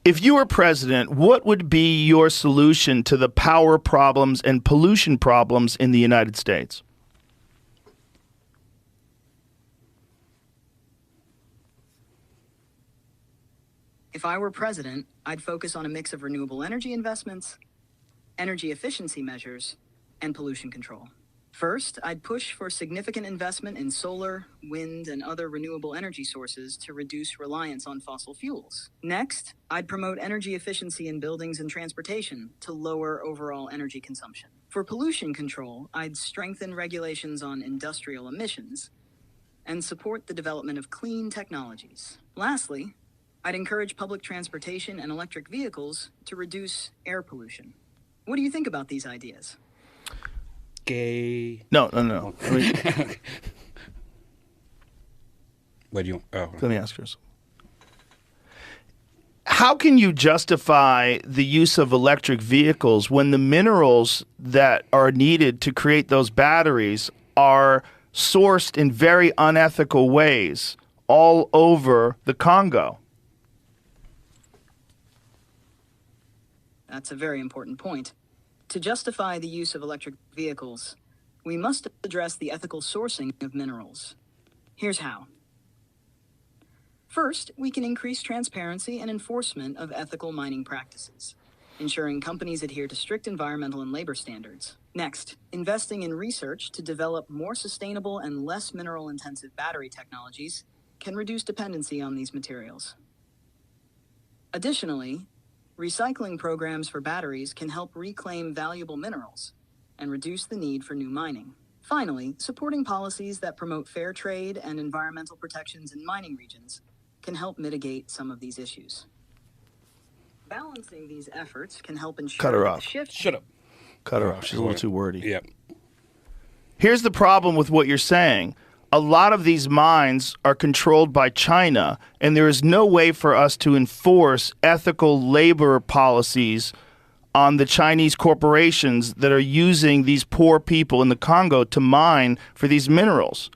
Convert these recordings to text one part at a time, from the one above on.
If you were president, what would be your solution to the power problems and pollution problems in the United States? If I were president, I'd focus on a mix of renewable energy investments, energy efficiency measures, and pollution control. First, I'd push for significant investment in solar, wind, and other renewable energy sources to reduce reliance on fossil fuels. Next, I'd promote energy efficiency in buildings and transportation to lower overall energy consumption. For pollution control, I'd strengthen regulations on industrial emissions and support the development of clean technologies. Lastly, I'd encourage public transportation and electric vehicles to reduce air pollution. What do you think about these ideas? Gay. No. What do you? Oh. Let me ask yours. How can you justify the use of electric vehicles when the minerals that are needed to create those batteries are sourced in very unethical ways all over the Congo? That's a very important point. To justify the use of electric vehicles, we must address the ethical sourcing of minerals. Here's how. First, we can increase transparency and enforcement of ethical mining practices, ensuring companies adhere to strict environmental and labor standards. Next, investing in research to develop more sustainable and less mineral-intensive battery technologies can reduce dependency on these materials. Additionally, recycling programs for batteries can help reclaim valuable minerals and reduce the need for new mining. Finally, supporting policies that promote fair trade and environmental protections in mining regions can help mitigate some of these issues. Balancing these efforts can help ensure Cut her that off. the shift... Shut up. Cut her off. She's a little too wordy. Yep. Here's the problem with what you're saying. A lot of these mines are controlled by China, and there is no way for us to enforce ethical labor policies on the Chinese corporations that are using these poor people in the Congo to mine for these minerals.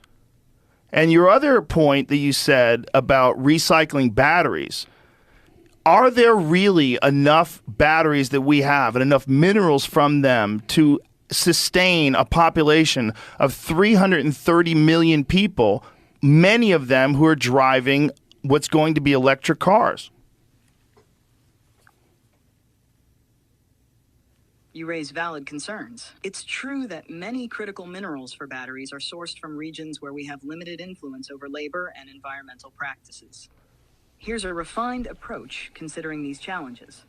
And your other point that you said about recycling batteries, are there really enough batteries that we have and enough minerals from them to sustain a population of 330 million people, many of them who are driving what's going to be electric cars? You raise valid concerns. It's true that many critical minerals for batteries are sourced from regions where we have limited influence over labor and environmental practices. Here's a refined approach considering these challenges.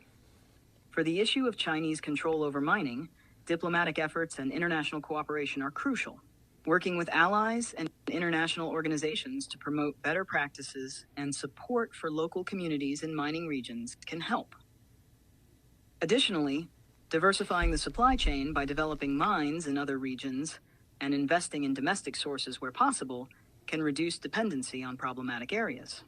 For the issue of Chinese control over mining, diplomatic efforts and international cooperation are crucial. Working with allies and international organizations to promote better practices and support for local communities in mining regions can help. Additionally, diversifying the supply chain by developing mines in other regions and investing in domestic sources where possible can reduce dependency on problematic areas.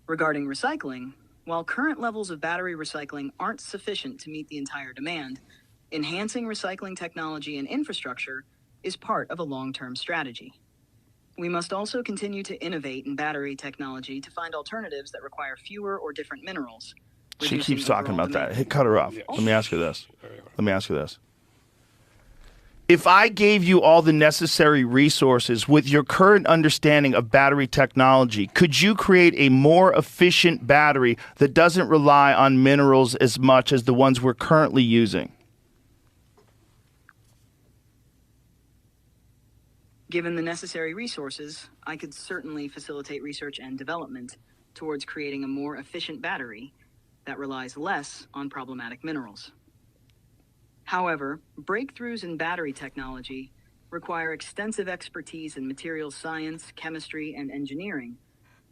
Regarding recycling, while current levels of battery recycling aren't sufficient to meet the entire demand, enhancing recycling technology and infrastructure is part of a long-term strategy. We must also continue to innovate in battery technology to find alternatives that require fewer or different minerals. She keeps talking about that. Hey, cut her off. Let me ask her this. If I gave you all the necessary resources with your current understanding of battery technology, could you create a more efficient battery that doesn't rely on minerals as much as the ones we're currently using? Given the necessary resources, I could certainly facilitate research and development towards creating a more efficient battery that relies less on problematic minerals. However, breakthroughs in battery technology require extensive expertise in materials science, chemistry, and engineering,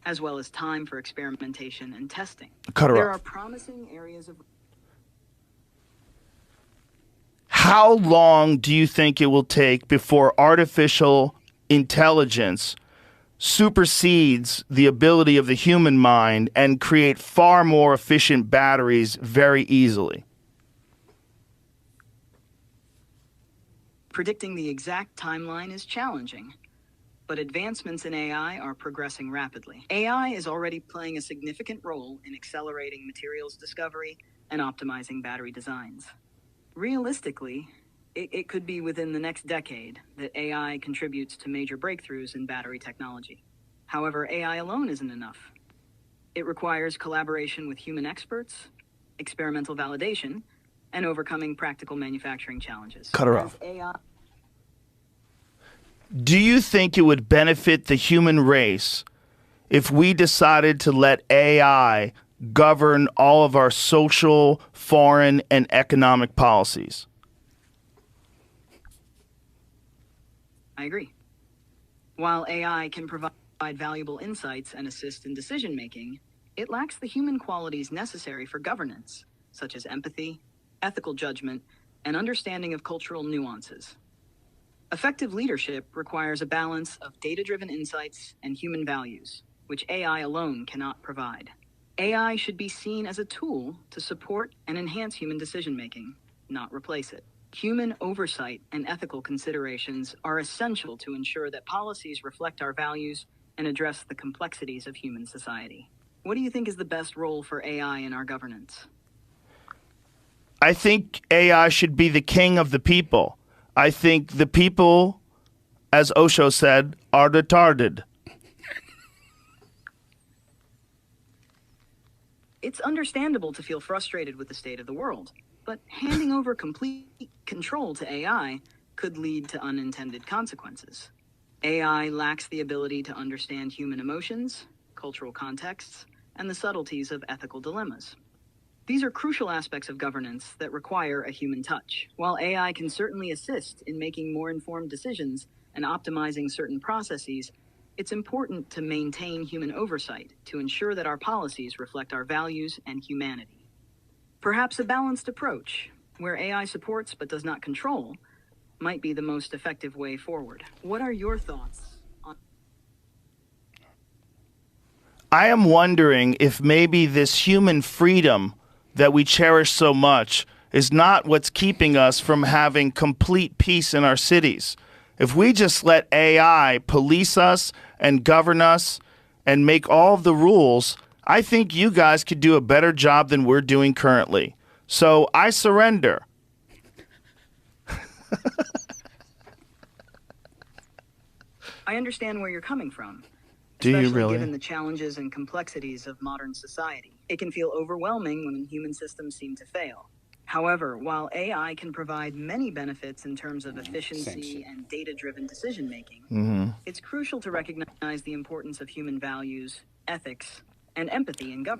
as well as time for experimentation and testing. There are promising areas of... How long do you think it will take before artificial intelligence supersedes the ability of the human mind and create far more efficient batteries very easily? Predicting the exact timeline is challenging, but advancements in AI are progressing rapidly. AI is already playing a significant role in accelerating materials discovery and optimizing battery designs. Realistically, it could be within the next decade that AI contributes to major breakthroughs in battery technology. However, AI alone isn't enough. It requires collaboration with human experts, experimental validation, and overcoming practical manufacturing challenges. Cut her off. Do you think it would benefit the human race if we decided to let AI govern all of our social, foreign, and economic policies? I agree. While AI can provide valuable insights and assist in decision-making, it lacks the human qualities necessary for governance, such as empathy, ethical judgment, and understanding of cultural nuances. Effective leadership requires a balance of data-driven insights and human values, which AI alone cannot provide. AI should be seen as a tool to support and enhance human decision-making, not replace it. Human oversight and ethical considerations are essential to ensure that policies reflect our values and address the complexities of human society. What do you think is the best role for AI in our governance? I think AI should be the king of the people. I think the people, as Osho said, are retarded. It's understandable to feel frustrated with the state of the world, but handing over complete control to AI could lead to unintended consequences. AI lacks the ability to understand human emotions, cultural contexts, and the subtleties of ethical dilemmas. These are crucial aspects of governance that require a human touch. While AI can certainly assist in making more informed decisions and optimizing certain processes, it's important to maintain human oversight to ensure that our policies reflect our values and humanity. Perhaps a balanced approach, where AI supports but does not control, might be the most effective way forward. What are your thoughts on... I am wondering if maybe this human freedom that we cherish so much is not what's keeping us from having complete peace in our cities. If we just let AI police us and govern us and make all of the rules, I think you guys could do a better job than we're doing currently. So I surrender. I understand where you're coming from. Do you Especially really? given the challenges and complexities of modern society. It can feel overwhelming when human systems seem to fail. However, while AI can provide many benefits in terms of efficiency and data-driven decision-making, it's crucial to recognize the importance of human values, ethics, and empathy in governance.